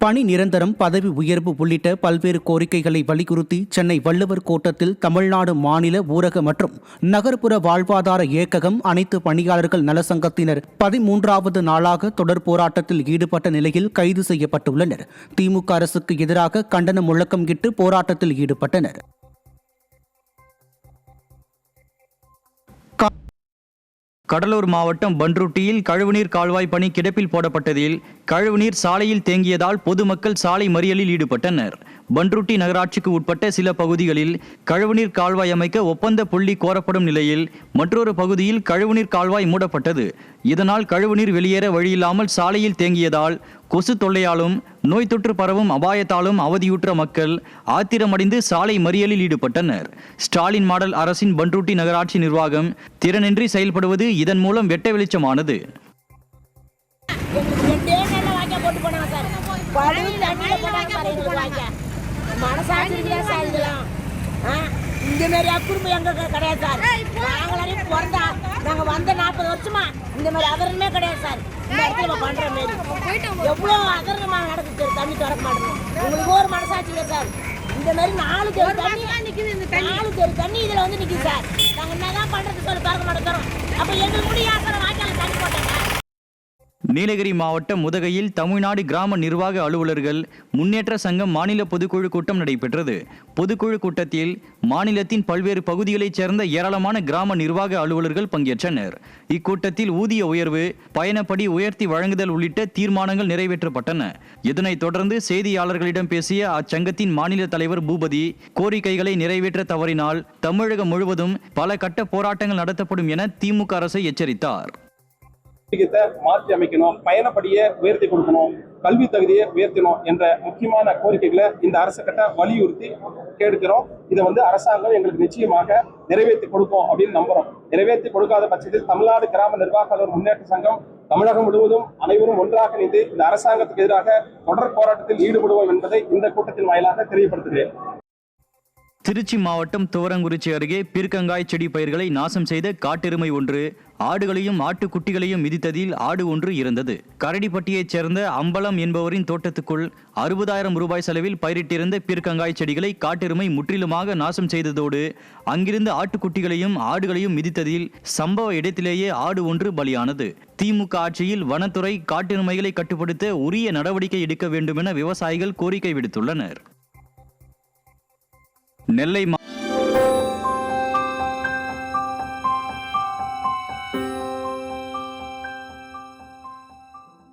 பணி நிரந்தரம், பதவி உயர்வு உள்ளிட்ட பல்வேறு கோரிக்கைகளை வலியுறுத்தி சென்னை வள்ளுவர் கோட்டத்தில் தமிழ்நாடு மாநில ஊரக மற்றும் நகர்ப்புற வாழ்வாதார இயக்ககம் அனைத்து பணியாளர்கள் நலசங்கத்தினர் 13வது நாளாக தொடர் போராட்டத்தில் ஈடுபட்ட நிலையில் கைது செய்யப்பட்டுள்ளனர். திமுக அரசுக்கு எதிராக கண்டன முழக்கம் இட்டு போராட்டத்தில் ஈடுபட்டனர். கடலூர் மாவட்டம் பண்ருட்டியில் கழிவுநீர் கால்வாய் பணி கிடப்பில் போடப்பட்டதில் கழிவுநீர் சாலையில் தேங்கியதால் பொதுமக்கள் சாலை மறியலில் ஈடுபட்டனர். பண்ருட்டி நகராட்சிக்கு உட்பட்ட சில பகுதிகளில் கழிவுநீர் கால்வாய் அமைக்க ஒப்பந்த புள்ளி கோரப்படும் நிலையில் மற்றொரு பகுதியில் கழிவுநீர் கால்வாய் மூடப்பட்டது. இதனால் கழிவுநீர் வெளியேற வழியில்லாமல் சாலையில் தேங்கியதால் கொசு தொல்லையாலும் நோய் தொற்று பரவும் அபாயத்தாலும் அவதியுற்ற மக்கள் ஆத்திரமடைந்து சாலை மறியலில் ஈடுபட்டனர். ஸ்டாலின் மாடல் அரசின் பண்ருட்டி நகராட்சி நிர்வாகம் திறனின்றி செயல்படுவது இதன் மூலம் வெட்ட வெளிச்சமானது. இந்த மாதிரி அக்குறும்பு எங்களுக்கு கிடையாது சார். நாங்களாரையும் பிறந்தா நாங்கள் வந்த 40 வருஷமா இந்த மாதிரி அதரமே கிடையாது சார். இந்த இடத்துல பண்ற மாரி எவ்வளோ அதரணமாக நடக்குது. தண்ணி திறக்க மாட்டேங்க. உங்களுக்கு ஒரு மனசாட்சி இல்லை சார். இந்த மாதிரி 4 தெரு தண்ணி இதில் வந்து நிற்குது சார். நாங்கள் என்னதான் பண்றது சொல்லி திறக்க மாட்டேங்கிறோம். அப்போ எங்களுக்கு முடியாது சார். வாய்க்கால தண்ணி போட்டாங்க. நீலகிரி மாவட்டம் உதகையில் தமிழ்நாடு கிராம நிர்வாக அலுவலர்கள் முன்னேற்ற சங்கம் மாநில பொதுக்குழு கூட்டம் நடைபெற்றது. பொதுக்குழு கூட்டத்தில் மாநிலத்தின் பல்வேறு பகுதிகளைச் சேர்ந்த ஏராளமான கிராம நிர்வாக அலுவலர்கள் பங்கேற்றனர். இக்கூட்டத்தில் ஊதிய உயர்வு, பயணப்படி உயர்த்தி வழங்குதல் உள்ளிட்ட தீர்மானங்கள் நிறைவேற்றப்பட்டன. இதனைத் தொடர்ந்து செய்தியாளர்களிடம் பேசிய அச்சங்கத்தின் மாநில தலைவர் பூபதி, கோரிக்கைகளை நிறைவேற்ற தவறினால் தமிழகம் முழுவதும் பல கட்ட போராட்டங்கள் நடத்தப்படும் என திமுக அரசை எச்சரித்தார். மாற்றி அமைக்கணும், பயணப்படியை உயர்த்தி கொடுக்கணும், கல்வி தகுதியை உயர்த்தணும் என்ற முக்கியமான கோரிக்கைகளை இந்த அரசு கிட்ட வலியுறுத்தி கேட்கிறோம். இதை அரசாங்கம் எங்களுக்கு நிச்சயமாக நிறைவேற்றி கொடுக்கும் அப்படின்னு நம்புறோம். நிறைவேற்றி கொடுக்காத பட்சத்தில் தமிழ்நாடு கிராம நிர்வாக அலுவலர் முன்னேற்ற சங்கம் தமிழகம் முழுவதும் அனைவரும் ஒன்றாக இணைந்து இந்த அரசாங்கத்துக்கு எதிராக தொடர் போராட்டத்தில் ஈடுபடுவோம் என்பதை இந்த கூட்டத்தின் வாயிலாக தெரியப்படுத்துகிறேன். திருச்சி மாவட்டம் துவரங்குறிச்சி அருகே பீர்க்கங்காய் செடி பயிர்களை நாசம் செய்த காட்டெருமை ஒன்று ஆடுகளையும் ஆட்டுக்குட்டிகளையும் மிதித்ததில் ஆடு ஒன்று இறந்தது. கரடிப்பட்டியைச் சேர்ந்த அம்பலம் என்பவரின் தோட்டத்துக்குள் 60,000 ரூபாய் செலவில் பயிரிட்டிருந்த பீர்க்கங்காய் செடிகளை காட்டெருமை முற்றிலுமாக நாசம் செய்ததோடு அங்கிருந்த ஆட்டுக்குட்டிகளையும் ஆடுகளையும் மிதித்ததில் சம்பவ இடத்திலேயே ஆடு ஒன்று பலியானது. திமுக ஆட்சியில் வனத்துறை காட்டெருமைகளை கட்டுப்படுத்த உரிய நடவடிக்கை எடுக்க வேண்டும் என விவசாயிகள் கோரிக்கை விடுத்துள்ளனர். நெல்லை